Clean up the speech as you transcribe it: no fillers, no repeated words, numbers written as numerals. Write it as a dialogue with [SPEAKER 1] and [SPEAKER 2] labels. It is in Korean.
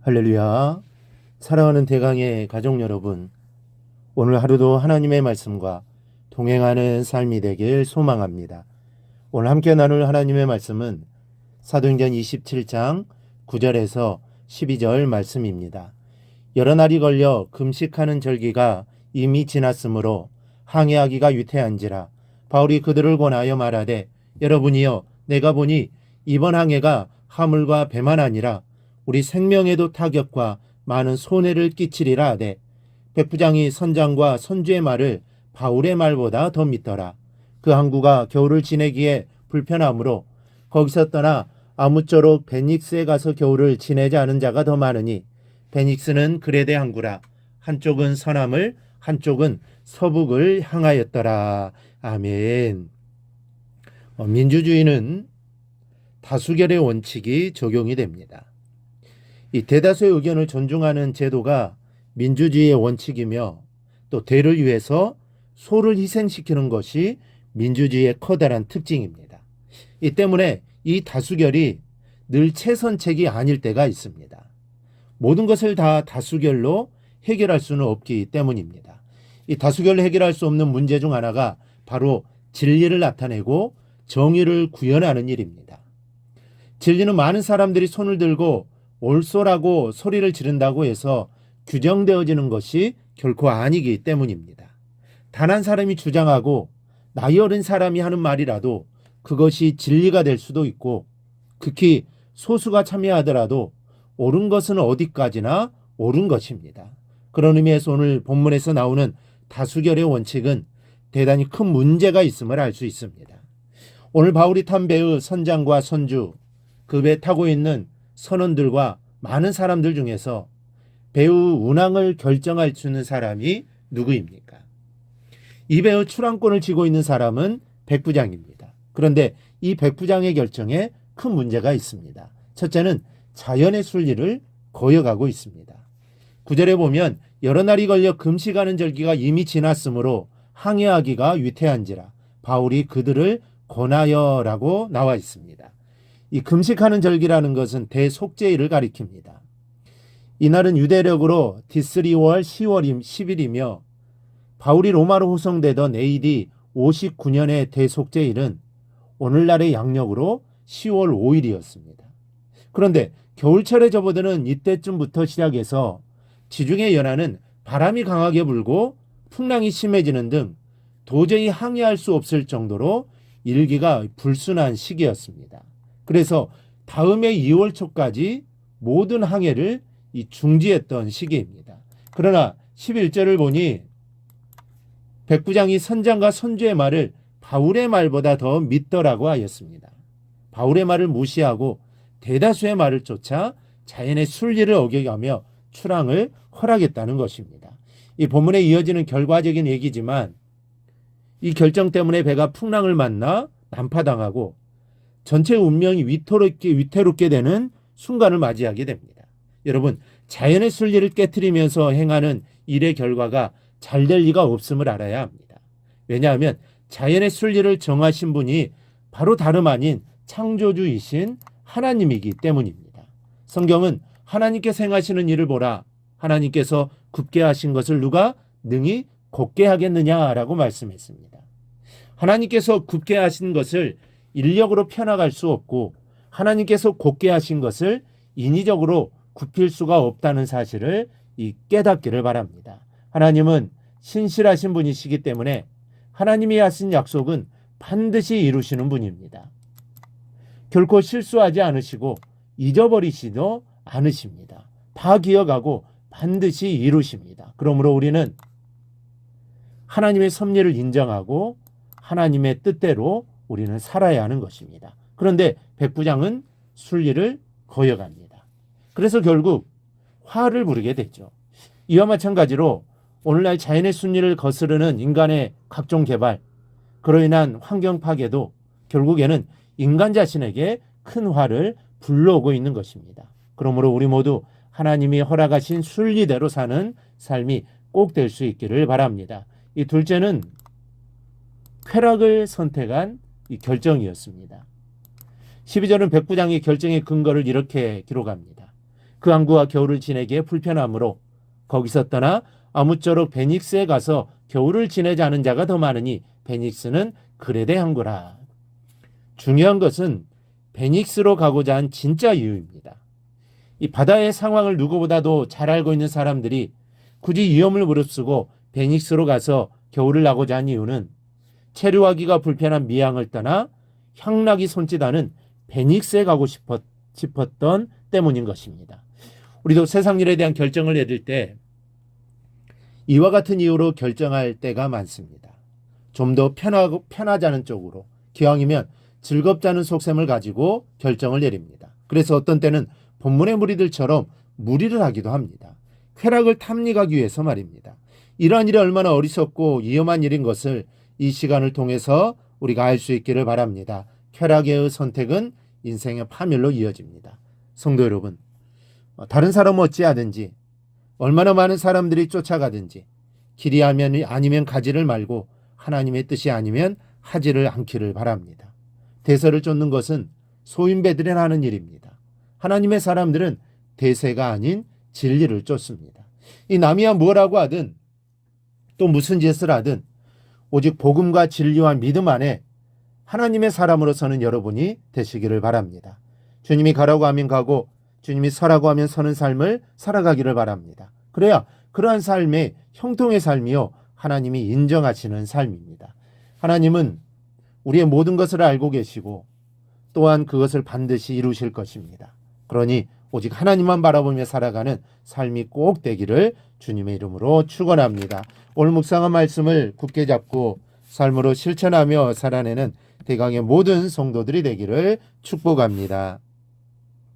[SPEAKER 1] 할렐루야. 사랑하는 대강의 가족 여러분, 오늘 하루도 하나님의 말씀과 동행하는 삶이 되길 소망합니다. 오늘 함께 나눌 하나님의 말씀은 사도행전 27장 9절에서 12절 말씀입니다. 여러 날이 걸려 금식하는 절기가 이미 지났으므로 항해하기가 유태한지라 바울이 그들을 권하여 말하되, 여러분이여, 내가 보니 이번 항해가 화물과 배만 아니라 우리 생명에도 타격과 많은 손해를 끼치리라 하되, 백부장이 선장과 선주의 말을 바울의 말보다 더 믿더라. 그 항구가 겨울을 지내기에 불편하므로 거기서 떠나 아무쪼록 베닉스에 가서 겨울을 지내지 않은 자가 더 많으니, 베닉스는 그레데 항구라. 한쪽은 서남을, 한쪽은 서북을 향하였더라. 아멘. 민주주의는 다수결의 원칙이 적용이 됩니다. 이 대다수의 의견을 존중하는 제도가 민주주의의 원칙이며, 또 대를 위해서 소를 희생시키는 것이 민주주의의 커다란 특징입니다. 이 때문에 이 다수결이 늘 최선책이 아닐 때가 있습니다. 모든 것을 다 다수결로 해결할 수는 없기 때문입니다. 이 다수결로 해결할 수 없는 문제 중 하나가 바로 진리를 나타내고 정의를 구현하는 일입니다. 진리는 많은 사람들이 손을 들고 옳소라고 소리를 지른다고 해서 규정되어지는 것이 결코 아니기 때문입니다. 단 한 사람이 주장하고 나이 어린 사람이 하는 말이라도 그것이 진리가 될 수도 있고, 극히 소수가 참여하더라도 옳은 것은 어디까지나 옳은 것입니다. 그런 의미에서 오늘 본문에서 나오는 다수결의 원칙은 대단히 큰 문제가 있음을 알 수 있습니다. 오늘 바울이 탄 배의 선장과 선주, 그 배 타고 있는 선원들과 많은 사람들 중에서 배의 운항을 결정할 수 있는 사람이 누구입니까? 이 배의 출항권을 쥐고 있는 사람은 백부장입니다. 그런데 이 백부장의 결정에 큰 문제가 있습니다. 첫째는 자연의 순리를 거역하고 있습니다. 9절에 보면 여러 날이 걸려 금식하는 절기가 이미 지났으므로 항해하기가 위태한지라 바울이 그들을 권하여라고 나와 있습니다. 이 금식하는 절기라는 것은 대속죄일을 가리킵니다. 이날은 유대력으로 디스리월 10일이며 바울이 로마로 호송되던 AD 59년의 대속죄일은 오늘날의 양력으로 10월 5일이었습니다. 그런데 겨울철에 접어드는 이때쯤부터 시작해서 지중해 연안은 바람이 강하게 불고 풍랑이 심해지는 등 도저히 항해할 수 없을 정도로 일기가 불순한 시기였습니다. 그래서 다음해 2월 초까지 모든 항해를 중지했던 시기입니다. 그러나 11절을 보니 백부장이 선장과 선주의 말을 바울의 말보다 더 믿더라고 하였습니다. 바울의 말을 무시하고 대다수의 말을 쫓아 자연의 순리를 어겨가며 출항을 허락했다는 것입니다. 이 본문에 이어지는 결과적인 얘기지만 이 결정 때문에 배가 풍랑을 만나 난파당하고 전체 운명이 위태롭게 되는 순간을 맞이하게 됩니다. 여러분, 자연의 순리를 깨트리면서 행하는 일의 결과가 잘 될 리가 없음을 알아야 합니다. 왜냐하면 자연의 순리를 정하신 분이 바로 다름 아닌 창조주이신 하나님이기 때문입니다. 성경은 하나님께서 행하시는 일을 보라. 하나님께서 굽게 하신 것을 누가 능히 곱게 하겠느냐라고 말씀했습니다. 하나님께서 굽게 하신 것을 인력으로 펴나갈 수 없고, 하나님께서 곱게 하신 것을 인위적으로 굽힐 수가 없다는 사실을 깨닫기를 바랍니다. 하나님은 신실하신 분이시기 때문에 하나님이 하신 약속은 반드시 이루시는 분입니다. 결코 실수하지 않으시고 잊어버리지도 않으십니다. 다 기억하고 반드시 이루십니다. 그러므로 우리는 하나님의 섭리를 인정하고 하나님의 뜻대로 우리는 살아야 하는 것입니다. 그런데 백부장은 순리를 거역합니다. 그래서 결국 화를 부르게 되죠. 이와 마찬가지로 오늘날 자연의 순리를 거스르는 인간의 각종 개발, 그로 인한 환경 파괴도 결국에는 인간 자신에게 큰 화를 불러오고 있는 것입니다. 그러므로 우리 모두 하나님이 허락하신 순리대로 사는 삶이 꼭 될 수 있기를 바랍니다. 이 둘째는 쾌락을 선택한 이 결정이었습니다. 12절은 백부장의 결정의 근거를 이렇게 기록합니다. 그 항구와 겨울을 지내기에 불편하므로 거기서 떠나 아무쪼록 베닉스에 가서 겨울을 지내자는 자가 더 많으니 베닉스는 그레데 항구라. 중요한 것은 베닉스로 가고자 한 진짜 이유입니다. 이 바다의 상황을 누구보다도 잘 알고 있는 사람들이 굳이 위험을 무릅쓰고 베닉스로 가서 겨울을 나고자 한 이유는 체류하기가 불편한 미항을 떠나 향락이 손짓하는 베닉스에 가고 싶었던 때문인 것입니다. 우리도 세상 일에 대한 결정을 내릴 때 이와 같은 이유로 결정할 때가 많습니다. 좀 더 편하자는 쪽으로, 기왕이면 즐겁자는 속셈을 가지고 결정을 내립니다. 그래서 어떤 때는 본문의 무리들처럼 무리를 하기도 합니다. 쾌락을 탐닉하기 위해서 말입니다. 이러한 일이 얼마나 어리석고 위험한 일인 것을 이 시간을 통해서 우리가 알 수 있기를 바랍니다. 쾌락의 선택은 인생의 파멸로 이어집니다. 성도 여러분, 다른 사람 어찌하든지 얼마나 많은 사람들이 쫓아가든지 길이 아니면 가지를 말고 하나님의 뜻이 아니면 하지를 않기를 바랍니다. 대세를 쫓는 것은 소인배들이 하는 일입니다. 하나님의 사람들은 대세가 아닌 진리를 쫓습니다. 이 남이야 뭐라고 하든 또 무슨 짓을 하든 오직 복음과 진리와 믿음 안에 하나님의 사람으로서는 여러분이 되시기를 바랍니다. 주님이 가라고 하면 가고 주님이 서라고 하면 서는 삶을 살아가기를 바랍니다. 그래야 그러한 삶이 형통의 삶이요 하나님이 인정하시는 삶입니다. 하나님은 우리의 모든 것을 알고 계시고 또한 그것을 반드시 이루실 것입니다. 그러니 오직 하나님만 바라보며 살아가는 삶이 꼭 되기를 주님의 이름으로 축원합니다. 오늘 묵상한 말씀을 굳게 잡고 삶으로 실천하며 살아내는 대강의 모든 성도들이 되기를 축복합니다.